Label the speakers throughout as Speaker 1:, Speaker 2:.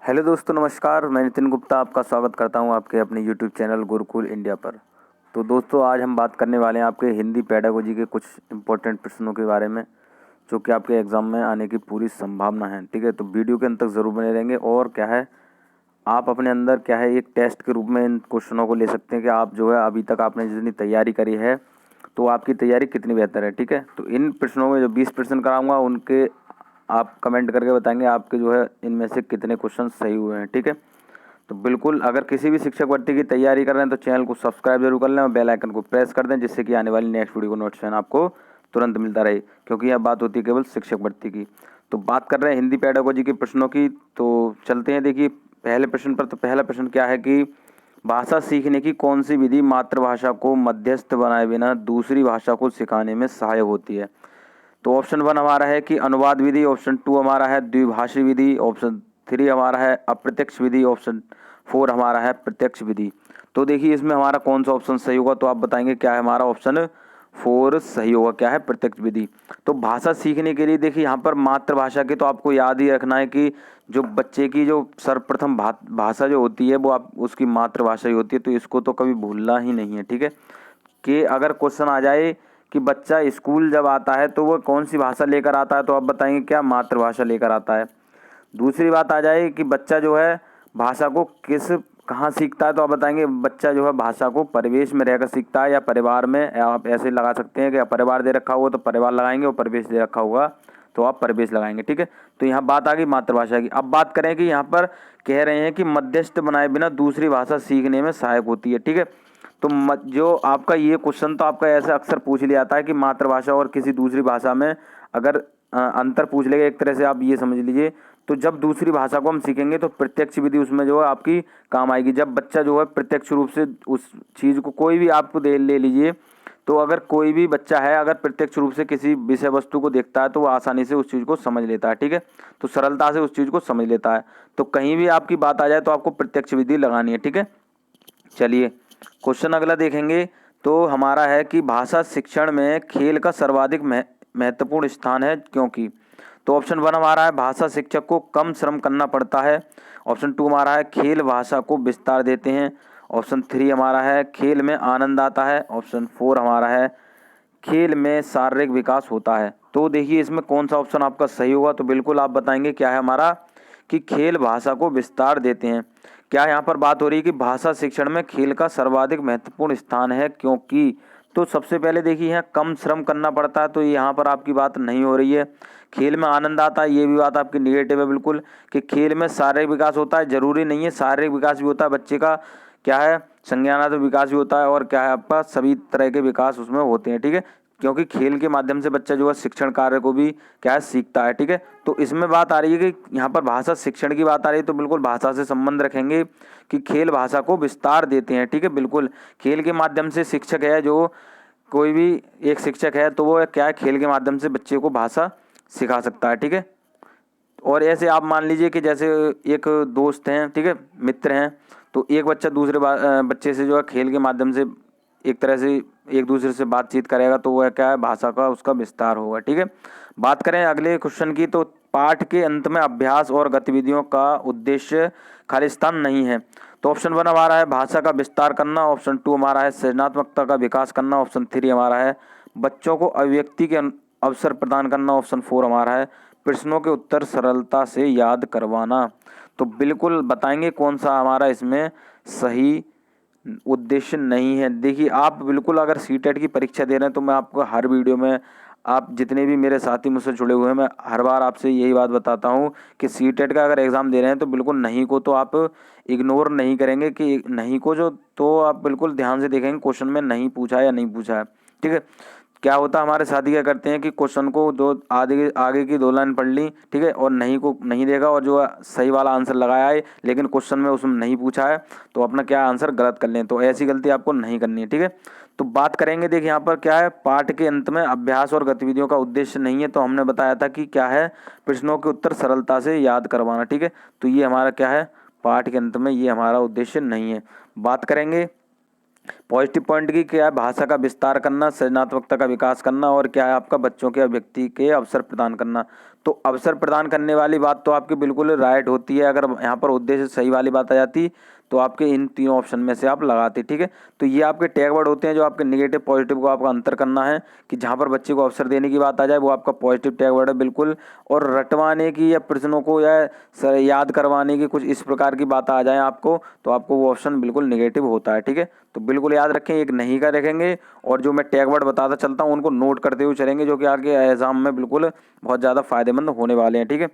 Speaker 1: Hello दोस्तों, नमस्कार। मैं नितिन गुप्ता आपका स्वागत करता हूं आपके अपने यूट्यूब चैनल गुरुकुल इंडिया पर। तो दोस्तों, आज हम बात करने वाले हैं आपके हिंदी पेडागोजी के कुछ इम्पोर्टेंट प्रश्नों के बारे में, जो कि आपके एग्ज़ाम में आने की पूरी संभावना है। ठीक है, तो वीडियो के अंत तक ज़रूर बने रहेंगे। और क्या है, आप अपने अंदर क्या है एक टेस्ट के रूप में इन क्वेश्चनों को ले सकते हैं कि आप जो है अभी तक आपने जितनी तैयारी करी है तो आपकी तैयारी कितनी बेहतर है। ठीक है, तो इन प्रश्नों में जो 20 प्रश्न कराऊंगा उनके आप कमेंट करके बताएंगे आपके जो है इनमें से कितने क्वेश्चन सही हुए हैं। ठीक है, तो बिल्कुल अगर किसी भी शिक्षक भर्ती की तैयारी कर रहे हैं तो चैनल को सब्सक्राइब जरूर कर लें और बेल आइकन को प्रेस कर दें, जिससे कि आने वाली नेक्स्ट वीडियो को नोटिफिकेशन आपको तुरंत मिलता रहे, क्योंकि यह बात होती है केवल शिक्षक भर्ती की। तो बात कर रहे हैं हिंदी पेडागोजी के प्रश्नों की, तो चलते हैं। देखिए पहले प्रश्न पर। तो पहला प्रश्न क्या है कि भाषा सीखने की कौन सी विधि मातृभाषा को मध्यस्थ बनाए बिना दूसरी भाषा को सिखाने में सहायक होती है। तो ऑप्शन 1 हमारा है कि अनुवाद विधि, ऑप्शन 2 हमारा है द्विभाषी विधि, ऑप्शन 3 हमारा है अप्रत्यक्ष विधि, ऑप्शन 4 हमारा है प्रत्यक्ष विधि। तो देखिए इसमें हमारा कौन सा ऑप्शन सही होगा, तो आप बताएंगे क्या है हमारा ऑप्शन 4 सही होगा, क्या है प्रत्यक्ष विधि। तो भाषा सीखने के लिए देखिए यहाँ पर मातृभाषा के तो आपको याद ही रखना है कि जो बच्चे की जो सर्वप्रथम भाषा जो होती है वो आप उसकी मातृभाषा ही होती है, तो इसको तो कभी भूलना ही नहीं है। ठीक है, कि अगर क्वेश्चन आ जाए कि बच्चा स्कूल जब आता है तो वो कौन सी भाषा लेकर आता है, तो आप बताएंगे क्या मातृभाषा लेकर आता है। दूसरी बात आ जाए कि बच्चा जो है भाषा को कहाँ सीखता है, तो आप बताएंगे बच्चा जो है भाषा को परिवेश में रहकर सीखता है या परिवार में। आप ऐसे लगा सकते हैं कि परिवार दे रखा हुआ तो परिवार लगाएंगे, और परिवेश दे रखा होगा तो आप परिवेश लगाएंगे। ठीक है, तो यहाँ बात आ गई मातृभाषा की। अब बात करें कि यहाँ पर कह रहे हैं कि मध्यस्थ बनाए बिना दूसरी भाषा सीखने में सहायक होती है। ठीक है, तो जो आपका ये क्वेश्चन तो आपका ऐसे अक्सर पूछ लिया जाता है कि मातृभाषा और किसी दूसरी भाषा में अगर अंतर पूछ लेगा, एक तरह से आप ये समझ लीजिए। तो जब दूसरी भाषा को हम सीखेंगे तो प्रत्यक्ष विधि उसमें जो है आपकी काम आएगी। जब बच्चा जो है प्रत्यक्ष रूप से उस चीज़ को कोई भी आपको ले लीजिए, तो अगर कोई भी बच्चा है अगर प्रत्यक्ष रूप से किसी विषय वस्तु को देखता है तो वो आसानी से उस चीज़ को समझ लेता है। ठीक है, तो सरलता से उस चीज़ को समझ लेता है। तो कहीं भी आपकी बात आ जाए तो आपको प्रत्यक्ष विधि लगानी है। ठीक है, चलिए क्वेश्चन अगला देखेंगे। तो हमारा है कि भाषा शिक्षण में खेल का सर्वाधिक महत्वपूर्ण स्थान है, क्योंकि। तो ऑप्शन 1 हमारा है भाषा शिक्षक को कम श्रम करना पड़ता है, ऑप्शन 2 हमारा है खेल भाषा को विस्तार देते हैं, ऑप्शन 3 हमारा है खेल में आनंद आता है, ऑप्शन 4 हमारा है खेल में शारीरिक विकास होता है। तो देखिए इसमें कौन सा ऑप्शन आपका सही होगा, तो बिल्कुल आप बताएंगे क्या है हमारा कि खेल भाषा को विस्तार देते हैं। क्या यहाँ पर बात हो रही है कि भाषा शिक्षण में खेल का सर्वाधिक महत्वपूर्ण स्थान है, क्योंकि। तो सबसे पहले देखिए यहाँ कम श्रम करना पड़ता है, तो यहाँ पर आपकी बात नहीं हो रही है। खेल में आनंद आता है, ये भी बात आपकी निगेटिव है बिल्कुल। कि खेल में शारीरिक विकास होता है, जरूरी नहीं है, शारीरिक विकास भी होता है बच्चे का, क्या है संज्ञानात्मक विकास भी होता है, और क्या है आपका सभी तरह के विकास उसमें होते हैं। ठीक है, क्योंकि खेल के माध्यम से बच्चा जो है शिक्षण कार्य को भी क्या है सीखता है। ठीक है, तो इसमें बात आ रही है कि यहाँ पर भाषा शिक्षण की बात आ रही है, तो बिल्कुल भाषा से संबंध रखेंगे कि खेल भाषा को विस्तार देते हैं। ठीक है, बिल्कुल खेल के माध्यम से शिक्षक है, जो कोई भी एक शिक्षक है तो वो क्या है खेल के माध्यम से बच्चे को भाषा सिखा सकता है। ठीक है, और ऐसे आप मान लीजिए कि जैसे एक दोस्त हैं, ठीक है मित्र हैं, तो एक बच्चा दूसरे बच्चे से जो है खेल के माध्यम से एक तरह से एक दूसरे से बातचीत करेगा, तो वह क्या है भाषा का उसका विस्तार होगा। ठीक है, बात करें अगले क्वेश्चन की। तो पाठ के अंत में अभ्यास और गतिविधियों का उद्देश्य खालिस्तान नहीं है। तो ऑप्शन 1 हमारा है भाषा का विस्तार करना, ऑप्शन 2 हमारा है सृजनात्मकता का विकास करना, ऑप्शन 3 हमारा है बच्चों को अभिव्यक्ति के अवसर प्रदान करना, ऑप्शन 4 हमारा है प्रश्नों के उत्तर सरलता से याद करवाना। तो बिल्कुल बताएंगे कौन सा हमारा इसमें सही उद्देश्य नहीं है। देखिए आप बिल्कुल अगर सीटेट की परीक्षा दे रहे हैं तो मैं आपको हर वीडियो में, आप जितने भी मेरे साथी मुझसे जुड़े हुए हैं, मैं हर बार आपसे यही बात बताता हूँ कि सीटेट का अगर एग्ज़ाम दे रहे हैं तो बिल्कुल नहीं को तो आप इग्नोर नहीं करेंगे, कि नहीं को जो तो आप बिल्कुल ध्यान से देखेंगे क्वेश्चन में नहीं पूछा है या नहीं पूछा है। ठीक है, क्या होता है हमारे साथी क्या करते हैं कि क्वेश्चन को दो आगे आगे की 2 लाइन पढ़ ली, ठीक है, और नहीं को नहीं देगा, और जो सही वाला आंसर लगाया है लेकिन क्वेश्चन में उसमें नहीं पूछा है तो अपना क्या आंसर गलत कर लें। तो ऐसी गलती आपको नहीं करनी है। ठीक है, तो बात करेंगे देखिए यहाँ पर क्या है पाठ के अंत में अभ्यास और गतिविधियों का उद्देश्य नहीं है, तो हमने बताया था कि क्या है प्रश्नों के उत्तर सरलता से याद करवाना। ठीक है, तो ये हमारा क्या है पाठ के अंत में ये हमारा उद्देश्य नहीं है। बात करेंगे पॉजिटिव पॉइंट की, क्या है भाषा का विस्तार करना, सृजनात्मकता का विकास करना, और क्या है आपका बच्चों के अभिव्यक्ति के अवसर प्रदान करना। तो अवसर प्रदान करने वाली बात तो आपकी बिल्कुल राइट होती है। अगर यहाँ पर उद्देश्य सही वाली बात आ जाती तो आपके इन तीनों ऑप्शन में से आप लगाते, ठीक है। तो ये आपके टैग वर्ड होते हैं जो आपके नेगेटिव पॉजिटिव को आपका अंतर करना है कि जहाँ पर बच्चे को अवसर देने की बात आ जाए वो आपका पॉजिटिव टैग वर्ड है बिल्कुल, और रटवाने की या प्रश्नों को या याद करवाने की कुछ इस प्रकार की बात आ जाए आपको, तो आपको वो ऑप्शन बिल्कुल नेगेटिव होता है, ठीक है। तो बिल्कुल याद रखें, एक नहीं का रखेंगे और जो मैं टैग वर्ड बताता चलता हूँ उनको नोट करते हुए चलेंगे, जो कि आगे एग्जाम में बिल्कुल बहुत ज़्यादा फायदेमंद होने वाले हैं, ठीक है।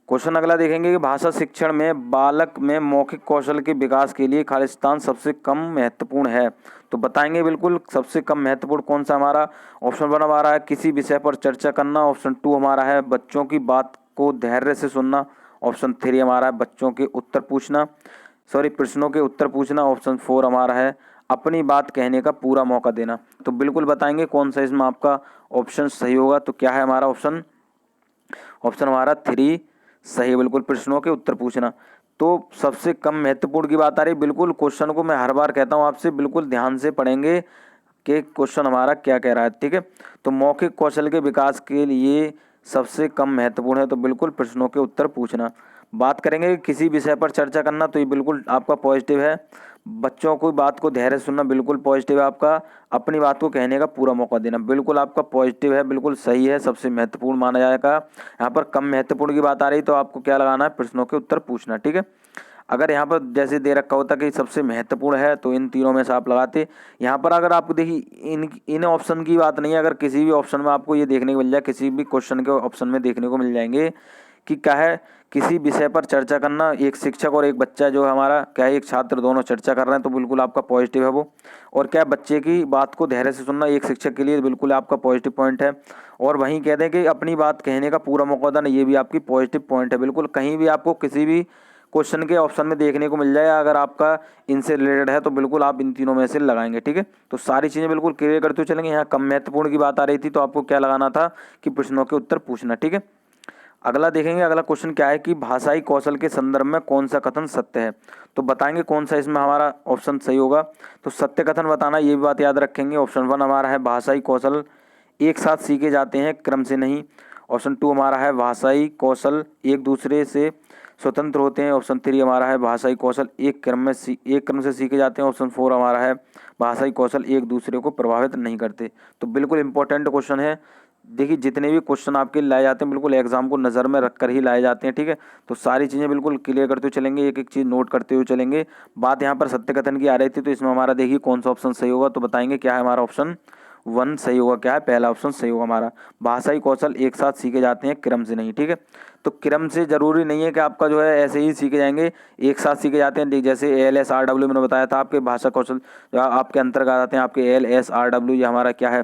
Speaker 1: क्वेश्चन अगला देखेंगे कि भाषा शिक्षण में बालक में मौखिक कौशल के विकास के लिए खालिस्तान सबसे कम महत्वपूर्ण है। तो बताएंगे बिल्कुल सबसे कम महत्वपूर्ण कौन सा हमारा। ऑप्शन 1 हमारा है किसी विषय पर चर्चा करना। ऑप्शन 2 हमारा है बच्चों की बात को धैर्य से सुनना। ऑप्शन 3 हमारा है बच्चों के उत्तर पूछना, प्रश्नों के उत्तर पूछना। ऑप्शन 4 हमारा है अपनी बात कहने का पूरा मौका देना। तो बिल्कुल बताएंगे कौन सा इसमें आपका ऑप्शन सही होगा। तो क्या है हमारा ऑप्शन हमारा 3 सही है बिल्कुल, प्रश्नों के उत्तर पूछना। तो सबसे कम महत्वपूर्ण की बात आ रही, बिल्कुल क्वेश्चन को मैं हर बार कहता हूँ आपसे बिल्कुल ध्यान से पढ़ेंगे कि क्वेश्चन हमारा क्या कह रहा है, ठीक है। तो मौखिक कौशल के विकास के लिए सबसे कम महत्वपूर्ण है, तो बिल्कुल प्रश्नों के उत्तर पूछना। बात करेंगे किसी विषय पर चर्चा करना, तो ये बिल्कुल आपका पॉजिटिव है। बच्चों को बात को धैर्य से सुनना बिल्कुल पॉजिटिव है आपका। अपनी बात को कहने का पूरा मौका देना बिल्कुल आपका पॉजिटिव है, बिल्कुल सही है, सबसे महत्वपूर्ण माना जाएगा। यहाँ पर कम महत्वपूर्ण की बात आ रही तो आपको क्या लगाना है, प्रश्नों के उत्तर पूछना, ठीक है। अगर यहाँ पर जैसे दे रखा होता कि सबसे महत्वपूर्ण है तो इन तीनों में से आप लगाते। यहाँ पर अगर आपको देखिए इन ऑप्शन की बात नहीं है, अगर किसी भी ऑप्शन में आपको ये देखने को मिल जाए, किसी भी क्वेश्चन के ऑप्शन में देखने को मिल जाएंगे कि क्या है किसी विषय पर चर्चा करना, एक शिक्षक और एक बच्चा जो है हमारा क्या है एक छात्र दोनों चर्चा कर रहे हैं, तो बिल्कुल आपका पॉजिटिव है वो। और क्या बच्चे की बात को धैर्य से सुनना एक शिक्षक के लिए बिल्कुल आपका पॉजिटिव पॉइंट है। और वहीं कह दें कि अपनी बात कहने का पूरा मौका देना, ये भी आपकी पॉजिटिव पॉइंट है बिल्कुल। कहीं भी आपको किसी भी क्वेश्चन के ऑप्शन में देखने को मिल जाए अगर आपका इनसे रिलेटेड है तो बिल्कुल आप इन तीनों में से लगाएंगे, ठीक है। तो सारी चीज़ें बिल्कुल क्लियर करते हुए चलेंगे। यहाँ कम महत्वपूर्ण की बात आ रही थी तो आपको क्या लगाना था कि प्रश्नों के उत्तर पूछना, ठीक है। अगला देखेंगे, अगला क्वेश्चन क्या है कि भाषाई कौशल के संदर्भ में कौन सा कथन सत्य है। तो बताएंगे कौन सा इसमें हमारा ऑप्शन सही होगा। तो सत्य कथन बताना ये भी बात याद रखेंगे। ऑप्शन 1 हमारा है भाषाई कौशल एक साथ सीखे जाते हैं क्रम से नहीं। ऑप्शन 2 हमारा है भाषाई कौशल एक दूसरे से स्वतंत्र होते हैं। ऑप्शन 3 हमारा है भाषाई कौशल एक क्रम से सीखे जाते हैं। ऑप्शन 4 हमारा है भाषाई कौशल एक दूसरे को प्रभावित नहीं करते। तो बिल्कुल इंपॉर्टेंट क्वेश्चन है। देखिए जितने भी क्वेश्चन आपके लाए जाते हैं बिल्कुल एग्जाम को नज़र में रखकर ही लाए जाते हैं, ठीक है। तो सारी चीज़ें बिल्कुल क्लियर करते हुए चलेंगे, एक एक चीज़ नोट करते हुए चलेंगे। बात यहाँ पर सत्य कथन की आ रही थी तो इसमें हमारा देखिए कौन सा ऑप्शन सही होगा। तो बताएंगे क्या है हमारा ऑप्शन 1 सही होगा। क्या है पहला ऑप्शन सही होगा हमारा, भाषाई कौशल एक साथ सीखे जाते हैं क्रम से नहीं, ठीक है। तो क्रम से जरूरी नहीं है कि आपका जो है ऐसे ही सीखे जाएंगे, एक साथ सीखे जाते हैं। जैसे ALSRW मैंने बताया था आपके भाषा कौशल आपके अंतर्गत आते हैं आपके ALSRW, ये हमारा क्या है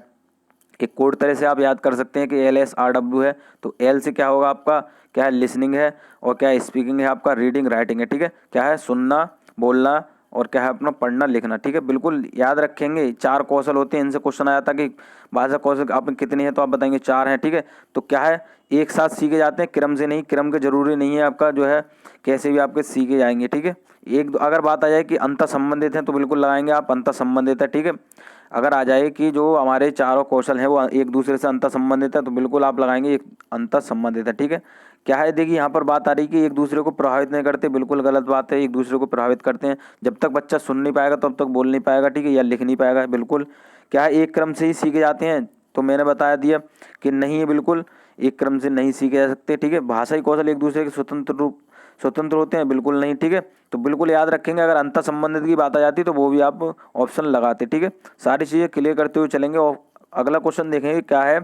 Speaker 1: एक कोड तरह से आप याद कर सकते हैं कि LSRW है। तो L से क्या होगा आपका क्या है लिसनिंग है, और क्या है स्पीकिंग है आपका रीडिंग राइटिंग है, ठीक है। क्या है सुनना बोलना और क्या है अपना पढ़ना लिखना, ठीक है। बिल्कुल याद रखेंगे 4 कौशल होते हैं, इनसे क्वेश्चन आया था कि भाषा कौशल आप कितने हैं तो आप बताएंगे 4 हैं, ठीक है। तो क्या है एक साथ सीखे जाते हैं क्रम से नहीं, क्रम के जरूरी नहीं है आपका जो है कैसे भी आपके सीखे जाएंगे, ठीक है। एक अगर बात आ जाए कि अंतर संबंधित हैं तो बिल्कुल लगाएंगे आप अंतर संबंधित है, ठीक है। अगर आ जाए कि जो हमारे चारों कौशल हैं वो एक दूसरे से अंतर संबंधित है तो बिल्कुल आप लगाएंगे एक अंतर संबंधित है, ठीक है। क्या है देखिए यहाँ पर बात आ रही कि एक दूसरे को प्रभावित नहीं करते, बिल्कुल गलत बात है। एक दूसरे को प्रभावित करते हैं, जब तक बच्चा सुन नहीं पाएगा तब तक बोल नहीं पाएगा, ठीक है, या लिख नहीं पाएगा। बिल्कुल क्या है एक क्रम से ही सीखे जाते हैं, तो मैंने बता दिया कि नहीं है, बिल्कुल एक क्रम से नहीं सीखे जा सकते, ठीक है। भाषाई कौशल एक दूसरे के स्वतंत्र होते हैं, बिल्कुल नहीं, ठीक है। तो बिल्कुल याद रखेंगे अगर अंतर संबंधित की बात आ जाती तो वो भी आप ऑप्शन लगाते, ठीक है। सारी चीज़ें क्लियर करते हुए चलेंगे। और अगला क्वेश्चन देखेंगे क्या है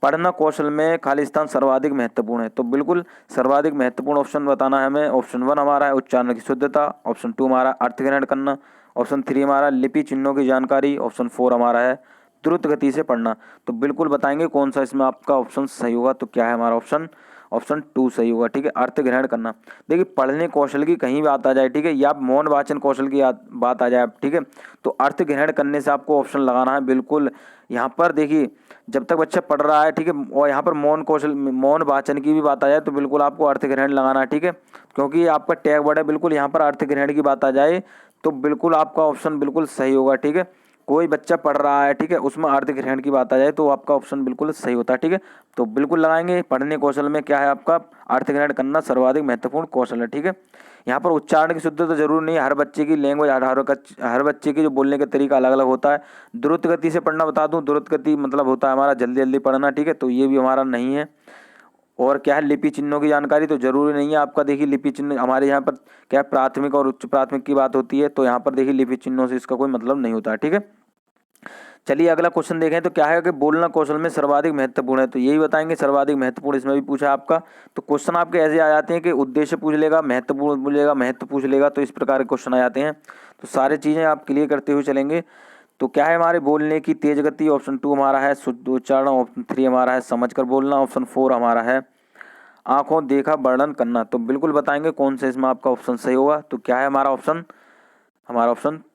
Speaker 1: पढ़ना कौशल में खालिस्तान सर्वाधिक महत्वपूर्ण है। तो बिल्कुल सर्वाधिक महत्वपूर्ण ऑप्शन बताना है हमें। ऑप्शन 1 हमारा है उच्चारण की शुद्धता। ऑप्शन 2 हमारा अर्थ ग्रहण करना। ऑप्शन 3 हमारा लिपि चिन्हों की जानकारी। ऑप्शन 4 हमारा है द्रुत गति से पढ़ना। तो बिल्कुल बताएंगे कौन सा इसमें आपका ऑप्शन सही होगा। तो क्या है हमारा ऑप्शन 2 सही होगा, ठीक है, अर्थ ग्रहण करना। देखिए पढ़ने कौशल की कहीं बात आ जाए, ठीक है, या मौन वाचन कौशल की बात आ जाए, ठीक है, तो अर्थ ग्रहण करने से आपको ऑप्शन लगाना है। बिल्कुल यहाँ पर देखिए जब तक बच्चा पढ़ रहा है, ठीक है, और यहाँ पर मौन वाचन की भी बात आ जाए तो बिल्कुल आपको अर्थ ग्रहण लगाना है, ठीक है, क्योंकि आपका टैग वर्ड है। बिल्कुल यहाँ पर अर्थ ग्रहण की बात आ जाए तो बिल्कुल आपका ऑप्शन बिल्कुल सही होगा, ठीक है। कोई बच्चा पढ़ रहा है, ठीक है, उसमें अर्थ ग्रहण की बात आ जाए तो आपका ऑप्शन बिल्कुल सही होता है, ठीक है। तो बिल्कुल लगाएंगे, पढ़ने कौशल में क्या है आपका, अर्थ ग्रहण करना सर्वाधिक महत्वपूर्ण कौशल है, ठीक है। यहाँ पर उच्चारण की शुद्धता तो जरूर नहीं है, हर बच्चे की लैंग्वेज हर बच्चे की जो बोलने का तरीका अलग अलग होता है। द्रुत गति से पढ़ना बता दूं, द्रुत गति मतलब होता है हमारा जल्दी जल्दी पढ़ना, ठीक है, तो ये भी हमारा नहीं है। और क्या है, लिपि चिन्हों की जानकारी तो जरूरी नहीं है आपका। देखिए लिपि चिन्ह हमारे यहाँ पर क्या है, प्राथमिक और उच्च प्राथमिक की बात होती है, तो यहाँ पर देखिए लिपि चिन्हों से इसका कोई मतलब नहीं होता है, ठीक है। चलिए अगला क्वेश्चन देखें तो क्या है कि बोलना कौशल में सर्वाधिक महत्वपूर्ण है, तो यही बताएंगे सर्वाधिक महत्वपूर्ण, इसमें भी पूछा आपका। तो क्वेश्चन आपके ऐसे आ जाते हैं कि उद्देश्य पूछ लेगा, महत्वपूर्ण पूछ लेगा, महत्व पूछ लेगा, तो इस प्रकार के क्वेश्चन आ जाते हैं। तो सारी चीज़ें आप क्लियर करते हुए चलेंगे। तो क्या है हमारे बोलने की तेज गति, ऑप्शन 2 हमारा है शुद्ध उच्चारण, ऑप्शन 3 हमारा है समझकर बोलना, ऑप्शन 4 हमारा है आंखों देखा वर्णन करना। तो बिल्कुल बताएंगे कौन सा इसमें आपका ऑप्शन सही होगा। तो क्या है हमारा ऑप्शन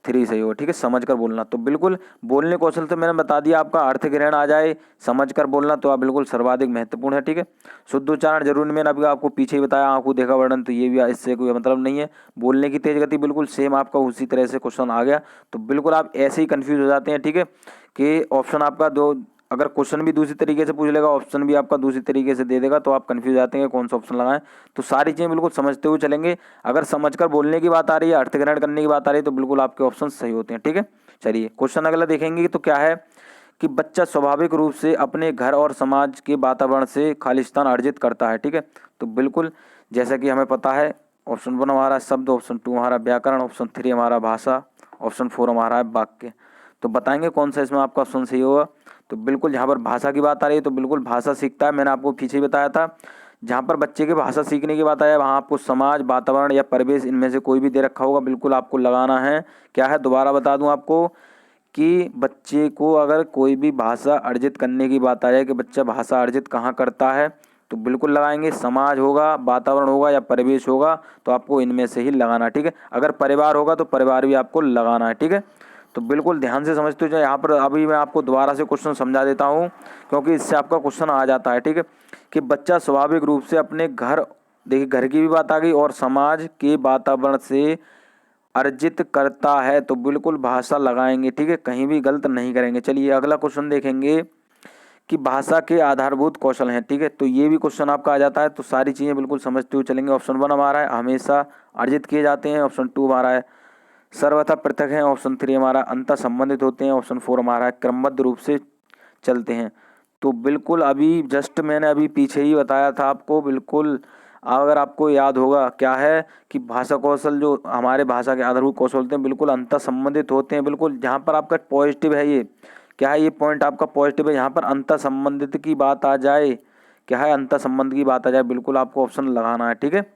Speaker 1: 3 सही होगा, ठीक है, समझ कर बोलना। तो बिल्कुल बोलने कौशल तो मैंने बता दिया, आपका अर्थ ग्रहण आ जाए, समझ कर बोलना तो आप बिल्कुल सर्वाधिक महत्वपूर्ण है, ठीक है। शुद्ध उच्चारण जरूर नहीं, मैंने अभी आपको पीछे ही बताया, आंखों देखा वर्णन, तो ये भी इससे कोई मतलब नहीं है। बोलने की तेज गति बिल्कुल सेम आपका उसी तरह से क्वेश्चन आ गया। तो बिल्कुल आप ऐसे ही कन्फ्यूज हो जाते हैं, ठीक है, कि ऑप्शन आपका दो, अगर क्वेश्चन भी दूसरी तरीके से पूछ लेगा, ऑप्शन भी आपका दूसरी तरीके से दे देगा, तो आप कंफ्यूज जाते हैं कौन सा ऑप्शन लगाएं। तो सारी चीज़ें बिल्कुल समझते हुए चलेंगे। अगर समझकर बोलने की बात आ रही है, अर्थ ग्रहण करने की बात आ रही है, तो बिल्कुल आपके ऑप्शन सही होते हैं, ठीक है। चलिए क्वेश्चन अगला देखेंगे। तो क्या है कि बच्चा स्वाभाविक रूप से अपने घर और समाज के वातावरण से खालिस्तान अर्जित करता है, ठीक है। तो बिल्कुल जैसा कि हमें पता है, ऑप्शन 1 हमारा शब्द, ऑप्शन 2 हमारा व्याकरण, ऑप्शन 3 हमारा भाषा, ऑप्शन 4 हमारा है वाक्य। तो बताएंगे कौन सा इसमें आपका ऑप्शन सही होगा। तो बिल्कुल यहाँ पर भाषा की बात आ रही है, तो बिल्कुल भाषा सीखता है, मैंने आपको पीछे ही बताया था। जहाँ पर बच्चे की भाषा सीखने की बात आया, वहाँ आपको समाज, वातावरण या परिवेश इनमें से कोई भी दे रखा होगा, बिल्कुल आपको लगाना है। क्या है, दोबारा बता दूँ आपको कि बच्चे को अगर कोई भी भाषा अर्जित करने की बात आ जाए कि बच्चा भाषा अर्जित कहाँ करता है, तो बिल्कुल लगाएंगे समाज होगा, वातावरण होगा या परिवेश होगा, तो आपको इनमें से ही लगाना है, ठीक है। अगर परिवार होगा तो परिवार भी आपको लगाना है, ठीक है। तो बिल्कुल ध्यान से समझते हो। यहाँ पर अभी मैं आपको दोबारा से क्वेश्चन समझा देता हूँ, क्योंकि इससे आपका क्वेश्चन आ जाता है, ठीक है, कि बच्चा स्वाभाविक रूप से अपने घर, देखिए घर की भी बात आ गई, और समाज के वातावरण से अर्जित करता है, तो बिल्कुल भाषा लगाएंगे, ठीक है, कहीं भी गलत नहीं करेंगे। चलिए अगला क्वेश्चन देखेंगे कि भाषा के आधारभूत कौशल हैं, ठीक है, तो ये भी क्वेश्चन आपका आ जाता है। तो सारी चीज़ें बिल्कुल समझते हुए चलेंगे। ऑप्शन 1 हमारा है हमेशा अर्जित किए जाते हैं, ऑप्शन 2 हमारा है सर्वथा पृथक हैं, ऑप्शन 3 हमारा अंतर संबंधित होते हैं, ऑप्शन 4 हमारा है क्रमबद्ध रूप से चलते हैं। तो बिल्कुल अभी जस्ट मैंने अभी पीछे ही बताया था आपको, बिल्कुल अगर आपको याद होगा क्या है कि भाषा कौशल जो हमारे भाषा के आधारभूत कौशल होते हैं बिल्कुल अंतर संबंधित होते हैं। बिल्कुल जहाँ पर आपका पॉजिटिव है, ये क्या है, ये पॉइंट आपका पॉजिटिव है। यहाँ पर अंतर संबंधित की बात आ जाए, क्या है, अंतर संबंध की बात आ जाए, बिल्कुल आपको ऑप्शन लगाना है, ठीक है।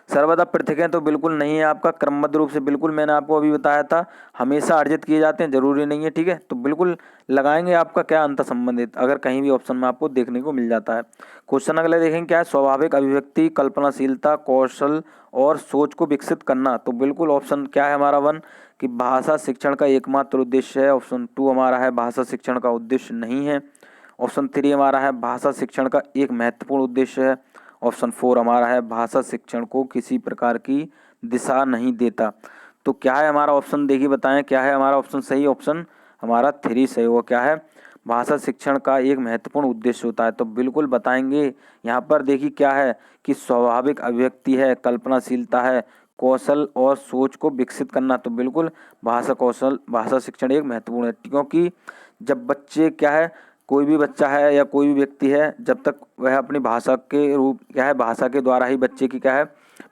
Speaker 1: सर्वदा पृथक हैं तो बिल्कुल नहीं है आपका। क्रमबद्ध रूप से बिल्कुल मैंने आपको अभी बताया था, हमेशा अर्जित किए जाते हैं, जरूरी नहीं है, ठीक है। तो बिल्कुल लगाएंगे आपका क्या, अंतर संबंधित, अगर कहीं भी ऑप्शन में आपको देखने को मिल जाता है। क्वेश्चन अगले देखेंगे, क्या है, स्वाभाविक अभिव्यक्ति, कल्पनाशीलता, कौशल और सोच को विकसित करना। तो बिल्कुल ऑप्शन क्या है हमारा 1 कि भाषा शिक्षण का एकमात्र उद्देश्य है, ऑप्शन 2 हमारा है भाषा शिक्षण का उद्देश्य नहीं है, ऑप्शन 3 हमारा है भाषा शिक्षण का एक महत्वपूर्ण उद्देश्य है, ऑप्शन 4 हमारा है भाषा शिक्षण को किसी प्रकार की दिशा नहीं देता। तो क्या है हमारा ऑप्शन, देखिए बताएं क्या है हमारा ऑप्शन सही। ऑप्शन हमारा 3 सही होगा, क्या है, भाषा शिक्षण का एक महत्वपूर्ण उद्देश्य होता है। तो बिल्कुल बताएंगे यहाँ पर, देखिए क्या है कि स्वाभाविक अभिव्यक्ति है, कल्पनाशीलता है, कौशल और सोच को विकसित करना। तो बिल्कुल भाषा शिक्षण एक महत्वपूर्ण है, क्योंकि जब बच्चे क्या है, कोई भी बच्चा है या कोई भी व्यक्ति है, जब तक वह अपनी भाषा के रूप, क्या है, भाषा के द्वारा ही बच्चे की क्या है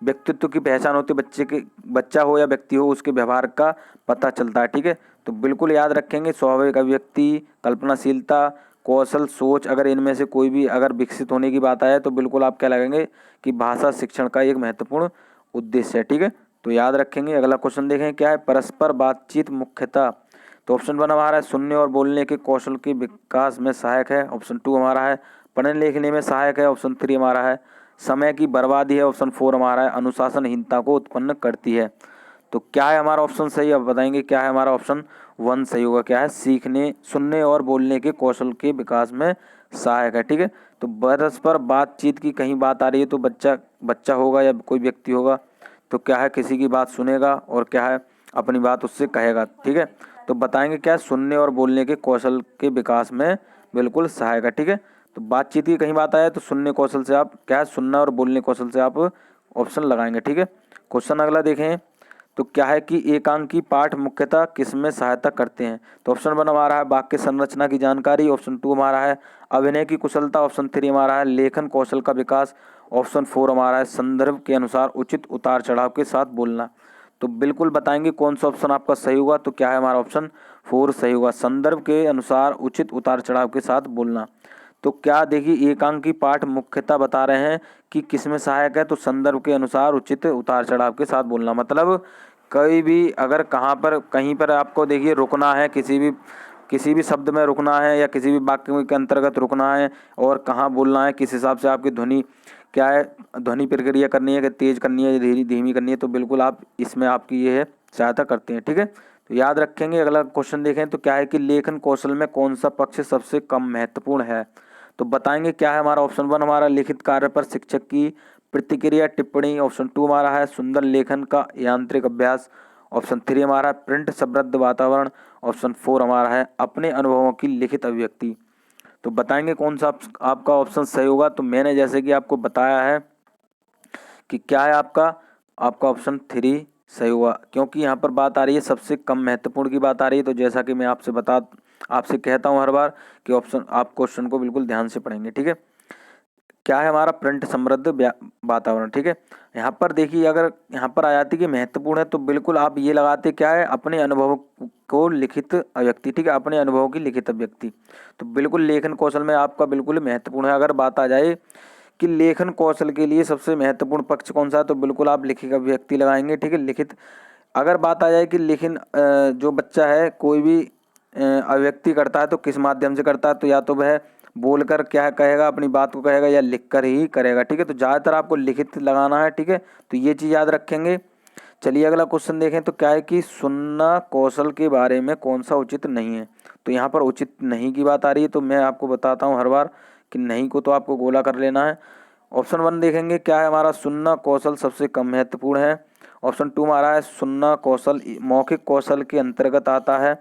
Speaker 1: व्यक्तित्व की पहचान होती है। बच्चा हो या व्यक्ति हो, उसके व्यवहार का पता चलता है, ठीक है। तो बिल्कुल याद रखेंगे, स्वाभाविक अभिव्यक्ति, कल्पनाशीलता, कौशल, सोच, अगर इनमें से कोई भी अगर विकसित होने की बात आए, तो बिल्कुल आप क्या लगेंगे कि भाषा शिक्षण का एक महत्वपूर्ण उद्देश्य है, ठीक है। तो याद रखेंगे। अगला क्वेश्चन देखें, क्या है, परस्पर बातचीत मुख्यतः। तो ऑप्शन 1 हमारा है सुनने और बोलने के कौशल के विकास में सहायक है, ऑप्शन 2 हमारा है पढ़ने लिखने में सहायक है, ऑप्शन 3 हमारा है समय की बर्बादी है, ऑप्शन 4 हमारा है अनुशासनहीनता को उत्पन्न करती है। तो क्या है हमारा ऑप्शन सही, अब बताएंगे क्या है हमारा ऑप्शन 1 सही होगा, क्या है, सीखने, सुनने और बोलने के कौशल के विकास में सहायक है, ठीक है। तो परस्पर बातचीत की कहीं बात आ रही है, तो बच्चा होगा या कोई व्यक्ति होगा, तो क्या है, किसी की बात सुनेगा और क्या है, अपनी बात उससे कहेगा, ठीक है। तो बताएंगे क्या, सुनने और बोलने के कौशल के विकास में बिल्कुल सहायक है। ठीक है, तो बातचीत की कहीं बात आए तो सुनने कौशल से आप क्या है, सुनना और बोलने कौशल से आप ऑप्शन लगाएंगे। ठीक है, क्वेश्चन अगला देखें तो क्या है कि एकांकी पाठ मुख्यतः किसमें सहायता करते हैं। तो ऑप्शन 1 हमारा है वाक्य संरचना की जानकारी, ऑप्शन 2 हमारा है अभिनय की कुशलता, ऑप्शन 3 हमारा है लेखन कौशल का विकास, ऑप्शन 4 हमारा है संदर्भ के अनुसार उचित उतार चढ़ाव के साथ बोलना। तो बिल्कुल बताएंगे कौन सा ऑप्शन आपका सही होगा। तो क्या है हमारा ऑप्शन 4 सही होगा, संदर्भ के अनुसार उचित उतार चढ़ाव के साथ बोलना। तो क्या देखिए एकांकी पाठ मुख्यतः बता रहे हैं कि किसमें सहायक है, तो संदर्भ के अनुसार उचित उतार चढ़ाव के साथ बोलना। मतलब कहीं भी अगर कहीं पर आपको देखिए रुकना है, किसी भी शब्द में रुकना है या किसी भी वाक्य के अंतर्गत रुकना है और कहाँ बोलना है, किस हिसाब से आपकी ध्वनि क्या है, ध्वनि प्रक्रिया करनी है कि तेज करनी है या धीमी करनी है, तो बिल्कुल आप इसमें आपकी ये है सहायता करते हैं। ठीक है, तो याद रखेंगे। अगला क्वेश्चन देखें तो क्या है कि लेखन कौशल में कौन सा पक्ष सबसे कम महत्वपूर्ण है। तो बताएंगे क्या है हमारा ऑप्शन 1 हमारा लिखित कार्य पर शिक्षक की प्रतिक्रिया टिप्पणी, ऑप्शन 2 हमारा है सुंदर लेखन का यांत्रिक अभ्यास, ऑप्शन 3 हमारा है प्रिंट समृद्ध वातावरण, ऑप्शन 4 हमारा है अपने अनुभवों की लिखित अभिव्यक्ति। तो बताएंगे कौन सा आपका ऑप्शन सही होगा। तो मैंने जैसे कि आपको बताया है कि क्या है आपका ऑप्शन 3 सही हुआ, क्योंकि यहाँ पर बात आ रही है सबसे कम महत्वपूर्ण की बात आ रही है। तो जैसा कि मैं आपसे कहता हूँ हर बार कि ऑप्शन आप क्वेश्चन को बिल्कुल ध्यान से पढ़ेंगे। ठीक है, क्या है हमारा प्रिंट समृद्ध वातावरण। ठीक है, यहाँ पर देखिए अगर यहाँ पर आ जाती कि महत्वपूर्ण है तो बिल्कुल आप ये लगाते क्या है अपने अनुभव को लिखित अभिव्यक्ति। ठीक है, अपने अनुभव की लिखित अभिव्यक्ति। तो बिल्कुल लेखन कौशल में आपका बिल्कुल महत्वपूर्ण है। अगर बात आ जाए कि लेखन कौशल के लिए सबसे महत्वपूर्ण पक्ष कौन सा है, तो बिल्कुल आप लिखित अभिव्यक्ति लगाएंगे। ठीक है, लिखित अगर बात आ जाए कि लेखन जो बच्चा है कोई भी अभिव्यक्ति करता है तो किस माध्यम से करता है, तो या तो वह बोलकर क्या कहेगा अपनी बात को कहेगा या लिखकर ही करेगा। ठीक है, तो ज़्यादातर आपको लिखित लगाना है। ठीक है, तो ये चीज़ याद रखेंगे। चलिए अगला क्वेश्चन देखें तो क्या है कि सुनना कौशल के बारे में कौन सा उचित नहीं है। तो यहाँ पर उचित नहीं की बात आ रही है, तो मैं आपको बताता हूँ हर बार कि नहीं को तो आपको गोला कर लेना है। ऑप्शन 1 देखेंगे क्या है हमारा सुनना कौशल सबसे कम महत्वपूर्ण है, ऑप्शन 2 हमारा है सुनना कौशल मौखिक कौशल के अंतर्गत आता है,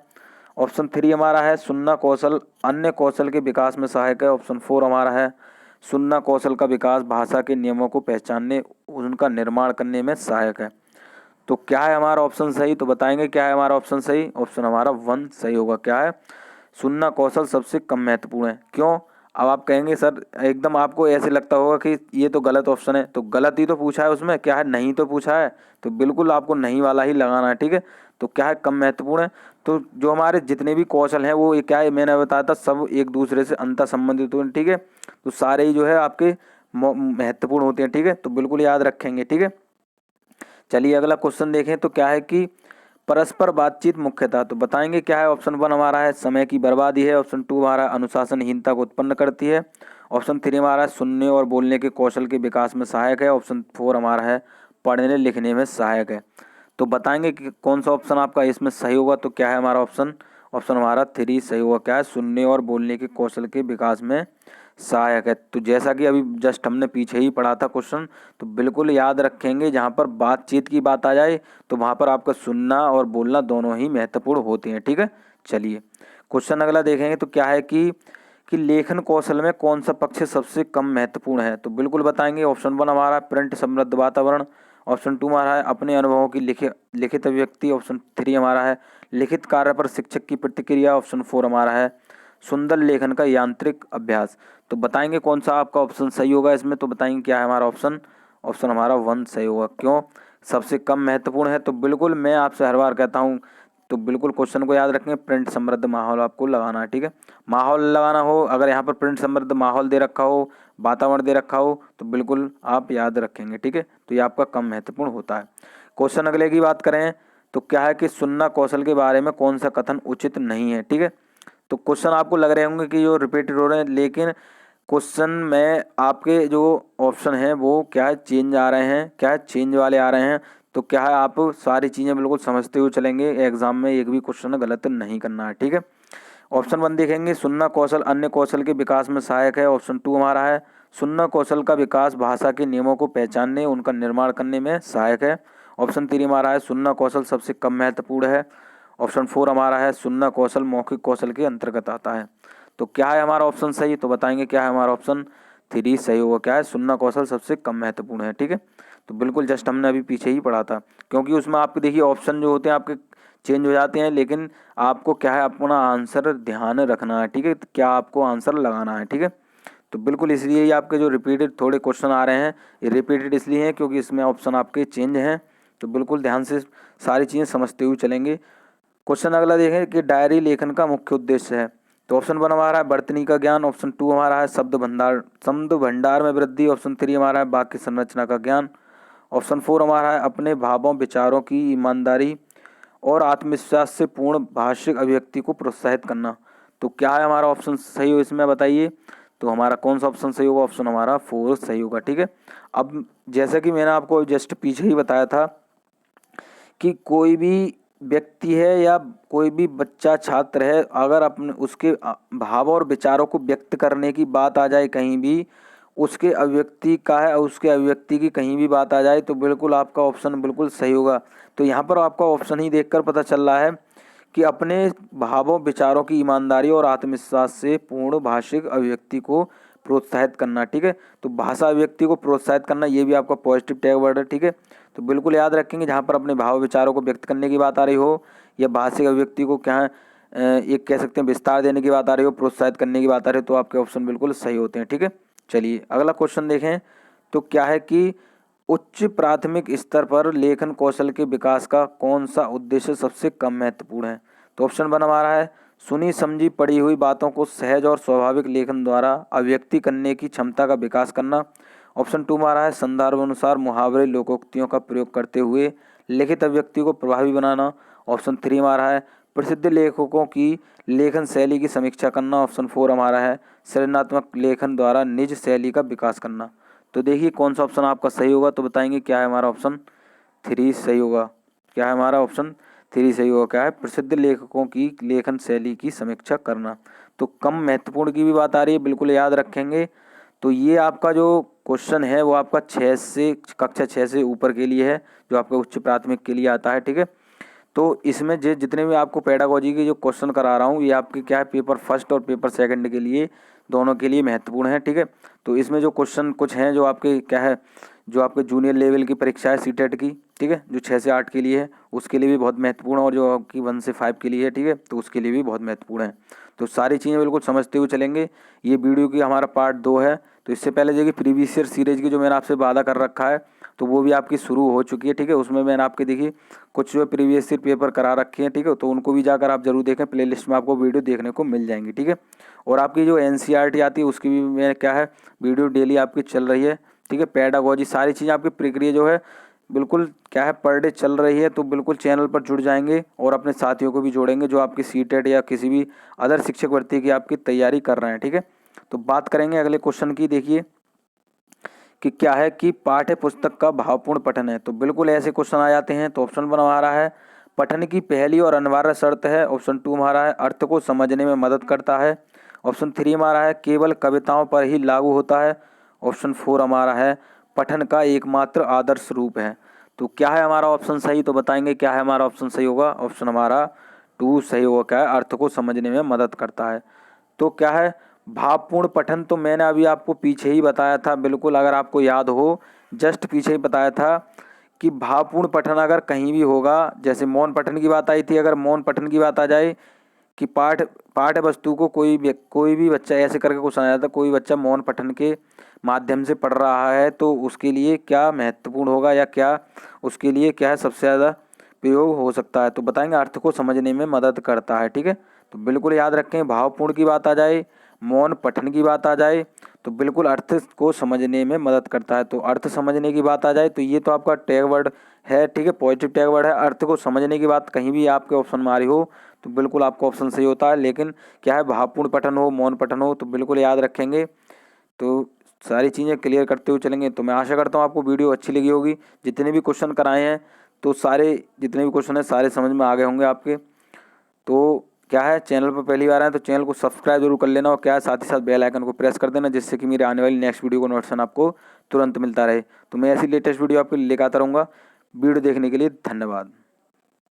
Speaker 1: ऑप्शन 3 हमारा है सुनना कौशल अन्य कौशल के विकास में सहायक है, ऑप्शन 4 हमारा है सुनना कौशल का विकास भाषा के नियमों को पहचानने उनका निर्माण करने में सहायक है। तो क्या है हमारा ऑप्शन सही, तो बताएंगे क्या है हमारा ऑप्शन सही। ऑप्शन हमारा 1 सही होगा। क्या है, सुनना कौशल सबसे कम महत्वपूर्ण है। क्यों, अब आप कहेंगे सर एकदम आपको ऐसे लगता होगा कि ये तो गलत ऑप्शन है, तो गलत ही तो पूछा है उसमें, क्या है नहीं तो पूछा है, तो बिल्कुल आपको नहीं वाला ही लगाना है। ठीक है, तो क्या है कम महत्वपूर्ण है, तो जो हमारे जितने भी कौशल हैं वो ये क्या है मैंने बताया था सब एक दूसरे से अंतर संबंधित होते हैं। ठीक है, तो सारे ही जो है आपके महत्वपूर्ण होते हैं। ठीक है, तो बिल्कुल याद रखेंगे। ठीक है, चलिए अगला क्वेश्चन देखें तो क्या है कि परस्पर बातचीत मुख्यतः, तो बताएंगे क्या है। ऑप्शन 1 हमारा है समय की बर्बादी है, ऑप्शन 2 हमारा अनुशासनहीनता को उत्पन्न करती है, ऑप्शन 3 हमारा है सुनने और बोलने के कौशल के विकास में सहायक है, ऑप्शन 4 हमारा है पढ़ने लिखने में सहायक है। तो बताएंगे कि कौन सा ऑप्शन आपका इसमें सही होगा। तो क्या है हमारा ऑप्शन हमारा 3 सही होगा। क्या है, सुनने और बोलने के कौशल के विकास में सहायक है। तो जैसा कि अभी जस्ट हमने पीछे ही पढ़ा था क्वेश्चन, तो बिल्कुल याद रखेंगे जहाँ पर बातचीत की बात आ जाए तो वहाँ पर आपका सुनना और बोलना दोनों ही महत्वपूर्ण होते हैं। ठीक है, चलिए क्वेश्चन अगला देखेंगे तो क्या है कि लेखन कौशल में कौन सा पक्ष सबसे कम महत्वपूर्ण है। तो बिल्कुल बताएंगे ऑप्शन 1 हमारा प्रिंट समृद्ध वातावरण, ऑप्शन 2 हमारा है अपने अनुभवों की लिखित अभिव्यक्ति, ऑप्शन 3 हमारा है लिखित कार्य पर शिक्षक की प्रतिक्रिया, ऑप्शन 4 हमारा है सुंदर लेखन का यांत्रिक अभ्यास। तो बताएंगे कौन सा आपका ऑप्शन सही होगा इसमें। तो बताएंगे क्या है हमारा ऑप्शन हमारा 1 सही होगा। क्यों, सबसे कम महत्वपूर्ण है। तो बिल्कुल मैं आपसे हर बार कहता हूँ तो बिल्कुल क्वेश्चन को याद रखें, प्रिंट समृद्ध माहौल आपको लगाना है। ठीक है, माहौल लगाना हो, अगर यहाँ पर प्रिंट समृद्ध माहौल दे रखा हो, वातावरण दे रखा हो, तो बिल्कुल आप याद रखेंगे। ठीक है, तो ये आपका कम महत्वपूर्ण होता है। क्वेश्चन अगले की बात करें तो क्या है कि सुनना कौशल के बारे में कौन सा कथन उचित नहीं है। ठीक है, तो क्वेश्चन आपको लग रहे होंगे कि जो रिपीटेड हो रहे हैं, लेकिन क्वेश्चन में आपके जो ऑप्शन हैं वो क्या है चेंज आ रहे हैं, क्या है चेंज वाले आ रहे हैं। तो क्या है आप सारी चीज़ें बिल्कुल समझते हुए चलेंगे, एग्जाम में एक भी क्वेश्चन गलत नहीं करना है। ठीक है, ऑप्शन 1 देखेंगे सुनना कौशल अन्य कौशल के विकास में सहायक है, ऑप्शन 2 हमारा है सुनना कौशल का विकास भाषा के नियमों को पहचानने उनका निर्माण करने में सहायक है, ऑप्शन 3 हमारा है सुनना कौशल सबसे कम महत्वपूर्ण है, ऑप्शन 4 हमारा है सुनना कौशल मौखिक कौशल के अंतर्गत आता है। तो क्या है हमारा ऑप्शन सही, तो बताएंगे क्या है हमारा ऑप्शन 3 सही होगा। क्या है, सुनना कौशल सबसे कम महत्वपूर्ण है। ठीक है, तो बिल्कुल जस्ट हमने अभी पीछे ही पढ़ा था, क्योंकि उसमें आपके देखिए ऑप्शन जो होते हैं आपके चेंज हो जाते हैं, लेकिन आपको क्या है अपना आंसर ध्यान रखना है। ठीक है, क्या आपको आंसर लगाना है। ठीक है, तो बिल्कुल इसलिए ही आपके जो रिपीटेड थोड़े क्वेश्चन आ रहे हैं, ये रिपीटेड इसलिए हैं क्योंकि इसमें ऑप्शन आपके चेंज हैं। तो बिल्कुल ध्यान से सारी चीज़ें समझते हुए चलेंगे। क्वेश्चन अगला देखें कि डायरी लेखन का मुख्य उद्देश्य है। तो ऑप्शन 1 हमारा है वर्तनी का ज्ञान, ऑप्शन 2 हमारा है शब्द भंडार में वृद्धि, ऑप्शन 3 हमारा है वाक्य संरचना का ज्ञान, ऑप्शन 4 हमारा है अपने भावों विचारों की ईमानदारी और आत्मविश्वास से पूर्ण भाषिक अभिव्यक्ति को प्रोत्साहित करना। तो क्या है हमारा ऑप्शन सही हो इसमें बताइए। तो हमारा कौन सा ऑप्शन सही होगा, ऑप्शन हमारा 4 सही होगा। ठीक है, अब जैसा कि मैंने आपको जस्ट पीछे ही बताया था कि कोई भी व्यक्ति है या कोई भी बच्चा छात्र है, अगर अपने उसके भाव और विचारों को व्यक्त करने की बात आ जाए कहीं भी, उसके अभिव्यक्ति का है उसके अभिव्यक्ति की कहीं भी बात आ जाए, तो बिल्कुल आपका ऑप्शन बिल्कुल सही होगा। तो यहाँ पर आपका ऑप्शन ही देखकर पता चल रहा है कि अपने भावों विचारों की ईमानदारी और आत्मविश्वास से पूर्ण भाषिक अभिव्यक्ति को प्रोत्साहित करना। ठीक है, तो भाषा अभिव्यक्ति को प्रोत्साहित करना ये भी आपका पॉजिटिव टैग वर्ड है। ठीक है, तो बिल्कुल याद रखेंगे जहाँ पर अपने भाव विचारों को व्यक्त करने की बात आ रही हो या भाषिक अभिव्यक्ति को क्या है एक कह सकते हैं विस्तार देने की बात आ रही हो, प्रोत्साहित करने की बात आ रही हो, तो आपके ऑप्शन बिल्कुल सही होते हैं। ठीक है, चलिए अगला क्वेश्चन देखें। तो क्या है कि उच्च प्राथमिक स्तर पर लेखन कौशल के विकास का कौन सा उद्देश्य सबसे कम महत्वपूर्ण है। तो ऑप्शन 1 हमारा है सुनी समझी पढ़ी हुई बातों को सहज और स्वाभाविक लेखन द्वारा अभिव्यक्ति करने की क्षमता का विकास करना, ऑप्शन 2 हमारा है संदर्भ अनुसार मुहावरे लोकोक्तियों का प्रयोग करते हुए लिखित अभिव्यक्ति को प्रभावी बनाना, ऑप्शन 3 हमारा है प्रसिद्ध लेखकों की लेखन शैली की समीक्षा करना, ऑप्शन 4 हमारा है सृजनात्मक लेखन द्वारा निज शैली का विकास करना। तो देखिए कौन सा ऑप्शन आपका सही होगा, तो बताएंगे क्या है हमारा ऑप्शन 3 सही होगा। क्या है हमारा ऑप्शन 3 सही होगा। क्या है, प्रसिद्ध लेखकों की लेखन शैली की समीक्षा करना। तो कम महत्वपूर्ण की भी बात आ रही है, बिल्कुल याद रखेंगे। तो ये आपका जो क्वेश्चन है वो आपका कक्षा 6 से ऊपर के लिए है, जो आपका उच्च प्राथमिक के लिए आता है। ठीक है, तो इसमें जितने भी आपको पेडागोजी के जो क्वेश्चन करा रहा हूँ ये आपके क्या है पेपर फर्स्ट और पेपर सेकंड के लिए दोनों के लिए महत्वपूर्ण है। ठीक है, तो इसमें जो क्वेश्चन कुछ हैं जो आपके क्या है जो आपके जूनियर लेवल की परीक्षा है सीटेट की, ठीक है, जो 6 से 8 के लिए है उसके लिए भी बहुत महत्वपूर्ण है, और जो आपकी 1 से 5 के लिए है, ठीक है, तो उसके लिए भी बहुत महत्वपूर्ण है। तो सारी चीज़ें बिल्कुल समझते हुए चलेंगे। ये वीडियो की हमारा पार्ट 2 है। तो इससे पहले जो कि प्रीवियस ईयर सीरीज की जो मैंने आपसे वादा कर रखा है तो वो भी आपकी शुरू हो चुकी है। ठीक है, उसमें मैंने आपके देखिए कुछ जो प्रीवियस ईयर पेपर करा रखे हैं। ठीक है, तो उनको भी जाकर आप जरूर देखें, प्लेलिस्ट में आपको वीडियो देखने को मिल जाएंगी। ठीक है, और आपकी जो NCERT आती है उसकी भी मैं क्या है वीडियो डेली आपकी चल रही है। ठीक है, पेडागोजी सारी चीज़ें आपकी प्रक्रिया जो है बिल्कुल क्या है पर डे चल रही है। तो बिल्कुल चैनल पर जुड़ जाएंगे और अपने साथियों को भी जोड़ेंगे जो आपकी सीटेट या किसी भी अदर शिक्षक भर्ती की आपकी तैयारी कर रहे हैं। ठीक है, तो बात करेंगे अगले क्वेश्चन की। देखिए कि क्या है कि पाठ्य पुस्तक का भावपूर्ण पठन है। तो बिल्कुल ऐसे क्वेश्चन आ जाते हैं। तो ऑप्शन 1 हमारा है पठन की पहली और अनिवार्य शर्त है, ऑप्शन 2 हमारा है अर्थ को समझने में मदद करता है, ऑप्शन 3 हमारा है केवल कविताओं पर ही लागू होता है, ऑप्शन 4 हमारा है पठन का एकमात्र आदर्श रूप है। तो क्या है हमारा ऑप्शन सही, तो बताएंगे क्या है हमारा ऑप्शन सही होगा। ऑप्शन हमारा 2 सही होगा। क्या है, अर्थ को समझने में मदद करता है। तो क्या है भावपूर्ण पठन, तो मैंने अभी आपको पीछे ही बताया था, बिल्कुल अगर आपको याद हो जस्ट पीछे ही बताया था कि भावपूर्ण पठन अगर कहीं भी होगा, जैसे मौन पठन की बात आई थी, अगर मौन पठन की बात आ जाए कि पाठ्य वस्तु को कोई भी बच्चा ऐसे करके क्वेश्चन आया था, कोई बच्चा मौन पठन के माध्यम से पढ़ रहा है तो उसके लिए क्या महत्वपूर्ण होगा या क्या उसके लिए क्या है सबसे ज़्यादा प्रयोग हो सकता है। तो बताएंगे अर्थ को समझने में मदद करता है। ठीक है, तो बिल्कुल याद रखें भावपूर्ण की बात आ जाए, मौन पठन की बात आ जाए तो बिल्कुल अर्थ को समझने में मदद करता है। तो अर्थ समझने की बात आ जाए तो ये तो आपका टैग वर्ड है। ठीक है, पॉजिटिव टैग वर्ड है। अर्थ को समझने की बात कहीं भी आपके ऑप्शन में आ रही हो तो बिल्कुल आपका ऑप्शन सही होता है। लेकिन क्या है भावपूर्ण पठन हो मौन पठन हो तो बिल्कुल याद रखेंगे। तो सारी चीज़ें क्लियर करते हुए चलेंगे। तो मैं आशा करता हूँ आपको वीडियो अच्छी लगी होगी। जितने भी क्वेश्चन कराए हैं तो सारे जितने भी क्वेश्चन हैं सारे समझ में आ गए होंगे आपके। तो क्या है चैनल पर पहली बार आए तो चैनल को सब्सक्राइब जरूर कर लेना, और क्या है साथ ही साथ बेल आइकन को प्रेस कर देना, जिससे कि मेरे आने वाली नेक्स्ट वीडियो का नोटिफिकेशन आपको तुरंत मिलता रहे। तो मैं ऐसी लेटेस्ट वीडियो आपके लिए लेकर आता रहूँगा। वीडियो देखने के लिए धन्यवाद।